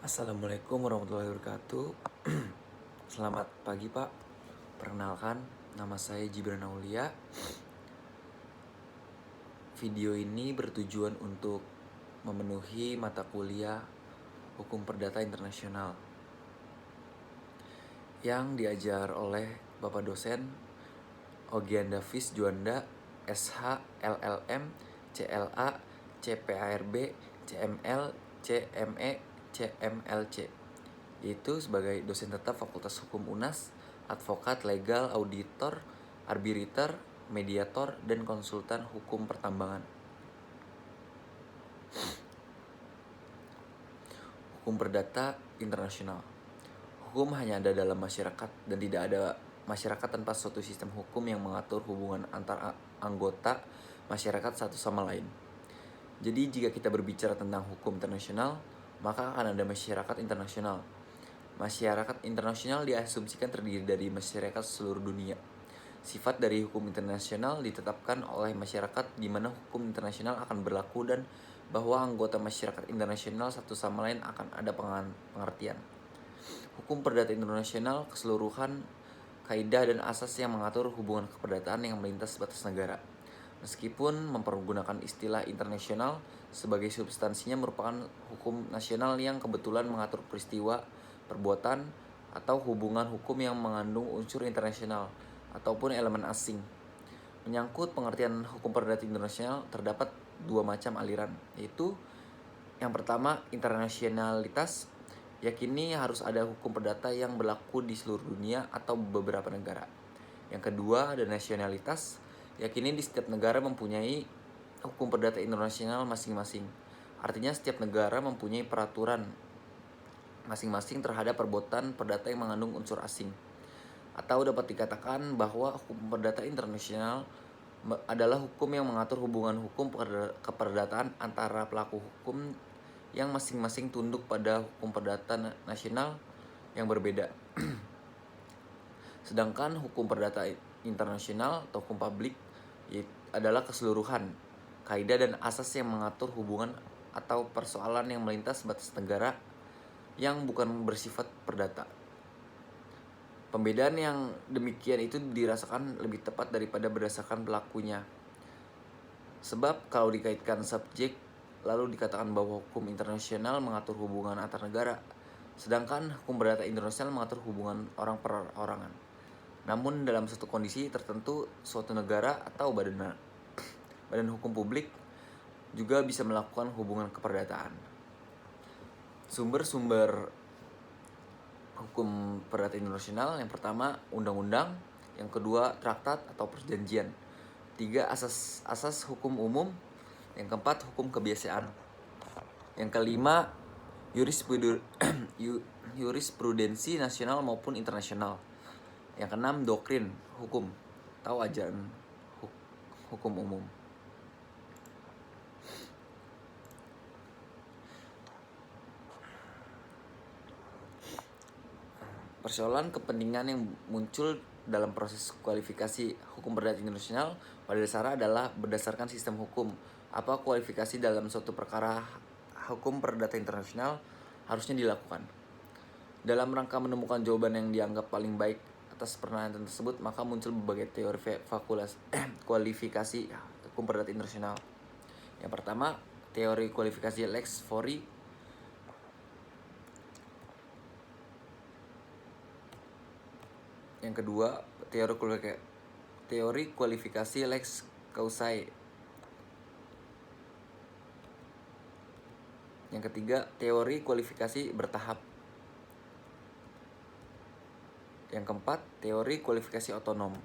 Assalamualaikum warahmatullahi wabarakatuh. Selamat pagi Pak. Perkenalkan, nama saya Gibran Aulia. Video ini bertujuan untuk memenuhi mata kuliah Hukum Perdata Internasional yang diajar oleh Bapak dosen Ogian Davis Juanda, SH, LLM, CLA, CPARB, CML, CME, CMLC, yaitu sebagai dosen tetap Fakultas Hukum UNAS, advokat legal, auditor, arbiter, mediator, dan konsultan hukum pertambangan. Hukum Perdata Internasional. Hukum hanya ada dalam masyarakat dan tidak ada masyarakat tanpa suatu sistem hukum yang mengatur hubungan antar anggota masyarakat satu sama lain. Jadi jika kita berbicara tentang hukum internasional, maka akan ada masyarakat internasional. Masyarakat internasional diasumsikan terdiri dari masyarakat seluruh dunia. Sifat dari hukum internasional ditetapkan oleh masyarakat di mana hukum internasional akan berlaku dan bahwa anggota masyarakat internasional satu sama lain akan ada pengertian. Hukum perdata internasional keseluruhan kaidah dan asas yang mengatur hubungan keperdataan yang melintas batas negara. Meskipun mempergunakan istilah internasional, sebagai substansinya merupakan hukum nasional yang kebetulan mengatur peristiwa, perbuatan, atau hubungan hukum yang mengandung unsur internasional ataupun elemen asing. Menyangkut pengertian hukum perdata internasional, terdapat dua macam aliran, yaitu yang pertama, internasionalitas, yakini harus ada hukum perdata yang berlaku di seluruh dunia atau beberapa negara. Yang kedua, ada nasionalitas, yakini di setiap negara mempunyai hukum perdata internasional masing-masing. Artinya setiap negara mempunyai peraturan masing-masing terhadap perbuatan perdata yang mengandung unsur asing. Atau dapat dikatakan bahwa hukum perdata internasional adalah hukum yang mengatur hubungan hukum keperdataan antara pelaku hukum yang masing-masing tunduk pada hukum perdata nasional yang berbeda. Sedangkan hukum perdata internasional atau hukum publik adalah keseluruhan kaidah dan asas yang mengatur hubungan atau persoalan yang melintas batas negara yang bukan bersifat perdata. Pembedaan yang demikian itu dirasakan lebih tepat daripada berdasarkan pelakunya. Sebab kalau dikaitkan subjek, lalu dikatakan bahwa hukum internasional mengatur hubungan antar negara, sedangkan hukum perdata internasional mengatur hubungan orang perorangan. Namun dalam satu kondisi tertentu, suatu negara atau badan hukum publik juga bisa melakukan hubungan keperdataan. Sumber-sumber hukum perdata internasional, yang pertama undang-undang, yang kedua traktat atau perjanjian, tiga asas hukum umum, yang keempat hukum kebiasaan, yang kelima jurisprudensi nasional maupun internasional, yang keenam doktrin hukum atau ajaran hukum umum. Persoalan kepentingan yang muncul dalam proses kualifikasi hukum perdata internasional pada dasarnya adalah berdasarkan sistem hukum. Apa kualifikasi dalam suatu perkara hukum perdata internasional harusnya dilakukan. Dalam rangka menemukan jawaban yang dianggap paling baik atas pertanyaan tersebut, maka muncul berbagai teori kualifikasi hukum perdata internasional. Yang pertama, teori kualifikasi Lex Fori. Yang kedua, teori kualifikasi Lex Causae. Yang ketiga, teori kualifikasi bertahap. Yang keempat, teori kualifikasi otonom.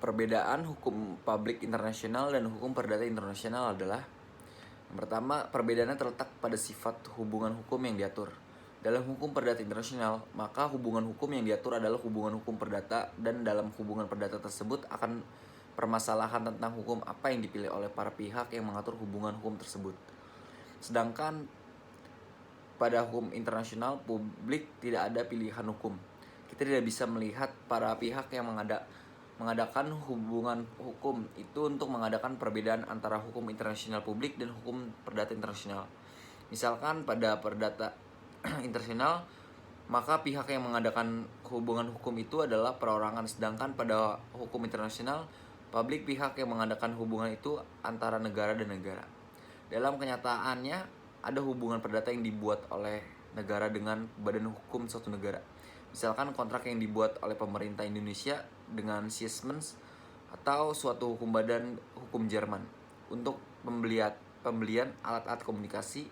Perbedaan hukum publik internasional dan hukum perdata internasional adalah: yang pertama, perbedaannya terletak pada sifat hubungan hukum yang diatur. Dalam hukum perdata internasional, maka hubungan hukum yang diatur adalah hubungan hukum perdata, dan dalam hubungan perdata tersebut akan permasalahan tentang hukum apa yang dipilih oleh para pihak yang mengatur hubungan hukum tersebut. Sedangkan pada hukum internasional, publik tidak ada pilihan hukum. Kita tidak bisa melihat para pihak yang mengadakan hubungan hukum itu untuk mengadakan perbedaan antara hukum internasional publik dan hukum perdata internasional. Misalkan pada perdata internasional, maka pihak yang mengadakan hubungan hukum itu adalah perorangan, sedangkan pada hukum internasional, publik pihak yang mengadakan hubungan itu antara negara dan negara. Dalam kenyataannya, ada hubungan perdata yang dibuat oleh negara dengan badan hukum suatu negara. Misalkan kontrak yang dibuat oleh pemerintah Indonesia dengan Siemens atau suatu hukum badan hukum Jerman untuk pembelian alat-alat komunikasi.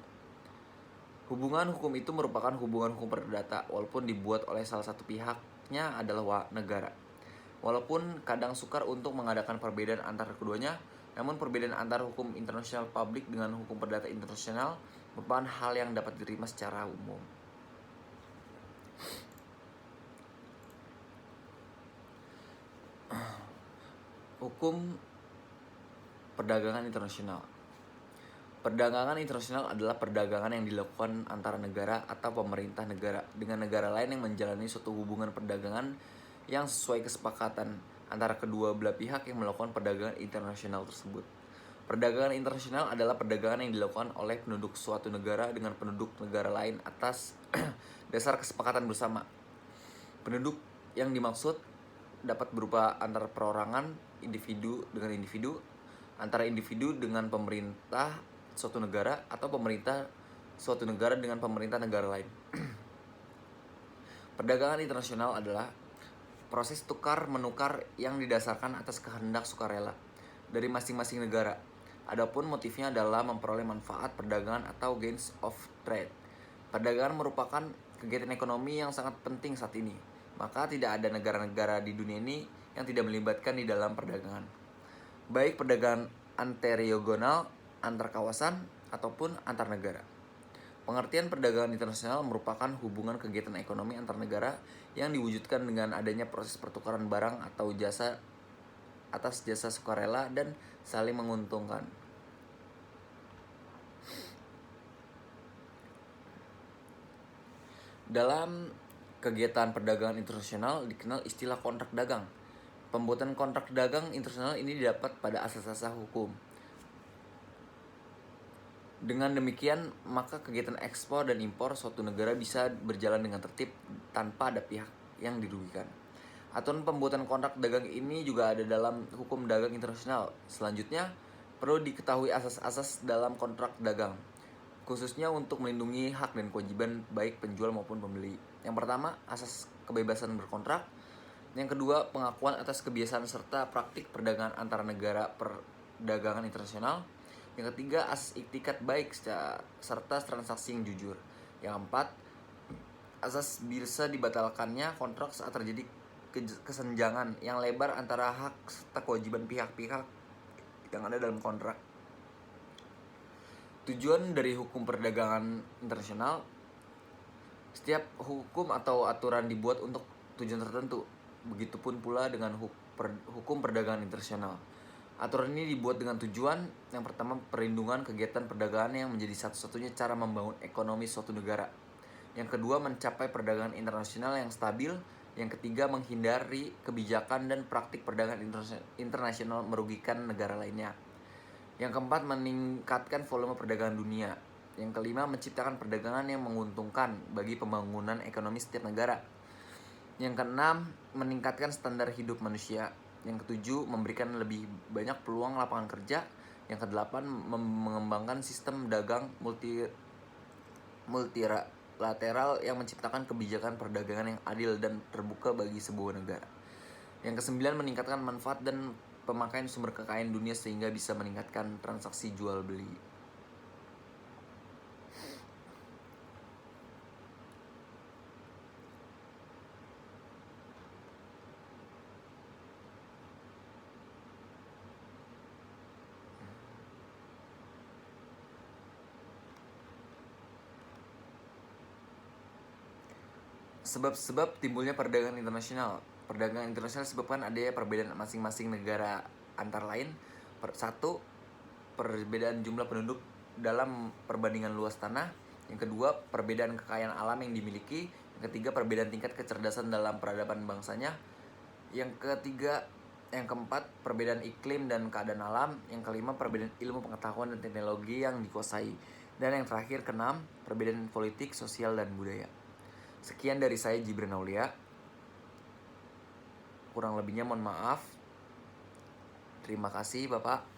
Hubungan hukum itu merupakan hubungan hukum perdata walaupun dibuat oleh salah satu pihaknya adalah negara. Walaupun kadang sukar untuk mengadakan perbedaan antara keduanya, namun perbedaan antara hukum internasional publik dengan hukum perdata internasional merupakan hal yang dapat diterima secara umum. Hukum perdagangan internasional. Perdagangan internasional adalah perdagangan yang dilakukan antara negara atau pemerintah negara dengan negara lain yang menjalani suatu hubungan perdagangan yang sesuai kesepakatan antara kedua belah pihak yang melakukan perdagangan internasional tersebut. Perdagangan internasional adalah perdagangan yang dilakukan oleh penduduk suatu negara dengan penduduk negara lain atas dasar kesepakatan bersama. Penduduk yang dimaksud dapat berupa antara perorangan, individu dengan individu, antara individu dengan pemerintah suatu negara, atau pemerintah suatu negara dengan pemerintah negara lain. Perdagangan internasional adalah proses tukar-menukar yang didasarkan atas kehendak sukarela dari masing-masing negara. Adapun motifnya adalah memperoleh manfaat perdagangan atau gains of trade. Perdagangan merupakan kegiatan ekonomi yang sangat penting saat ini. Maka tidak ada negara-negara di dunia ini yang tidak melibatkan di dalam perdagangan. Baik perdagangan antarregional, antar kawasan, ataupun antar negara. Pengertian perdagangan internasional merupakan hubungan kegiatan ekonomi antar negara yang diwujudkan dengan adanya proses pertukaran barang atau jasa atas jasa sukarela dan saling menguntungkan. Dalam kegiatan perdagangan internasional dikenal istilah kontrak dagang. Pembuatan kontrak dagang internasional ini didapat pada asas-asas hukum. Dengan demikian, maka kegiatan ekspor dan impor suatu negara bisa berjalan dengan tertib tanpa ada pihak yang dirugikan. Aturan pembuatan kontrak dagang ini juga ada dalam hukum dagang internasional. Selanjutnya, perlu diketahui asas-asas dalam kontrak dagang, khususnya untuk melindungi hak dan kewajiban baik penjual maupun pembeli. Yang pertama, asas kebebasan berkontrak. Yang kedua, pengakuan atas kebiasaan serta praktik perdagangan antara negara perdagangan internasional. Yang ketiga, asas iktikat baik serta transaksi yang jujur. Yang keempat, asas bisa dibatalkannya kontrak saat terjadi kesenjangan yang lebar antara hak serta kewajiban pihak-pihak yang ada dalam kontrak. Tujuan dari hukum perdagangan internasional, setiap hukum atau aturan dibuat untuk tujuan tertentu. Begitupun pula dengan hukum perdagangan internasional. Aturan ini dibuat dengan tujuan yang pertama, perlindungan kegiatan perdagangan yang menjadi satu-satunya cara membangun ekonomi suatu negara. Yang kedua, mencapai perdagangan internasional yang stabil. Yang ketiga, menghindari kebijakan dan praktik perdagangan internasional merugikan negara lainnya. Yang keempat, meningkatkan volume perdagangan dunia. Yang kelima, menciptakan perdagangan yang menguntungkan bagi pembangunan ekonomi setiap negara. Yang keenam, meningkatkan standar hidup manusia. Yang ketujuh, memberikan lebih banyak peluang lapangan kerja. Yang kedelapan, mengembangkan sistem dagang multilateral yang menciptakan kebijakan perdagangan yang adil dan terbuka bagi sebuah negara. Yang kesembilan, meningkatkan manfaat dan pemakaian sumber kekayaan dunia sehingga bisa meningkatkan transaksi jual beli. Sebab-sebab timbulnya perdagangan internasional. Perdagangan internasional disebabkan adanya perbedaan masing-masing negara antara lain satu, perbedaan jumlah penduduk dalam perbandingan luas tanah. Yang kedua, perbedaan kekayaan alam yang dimiliki. Yang ketiga, perbedaan tingkat kecerdasan dalam peradaban bangsanya. Yang keempat, perbedaan iklim dan keadaan alam. Yang kelima, perbedaan ilmu pengetahuan dan teknologi yang dikuasai. Dan yang terakhir, keenam, perbedaan politik, sosial, dan budaya. Sekian dari saya, Jibrin Aulia. Kurang lebihnya mohon maaf. Terima kasih Bapak.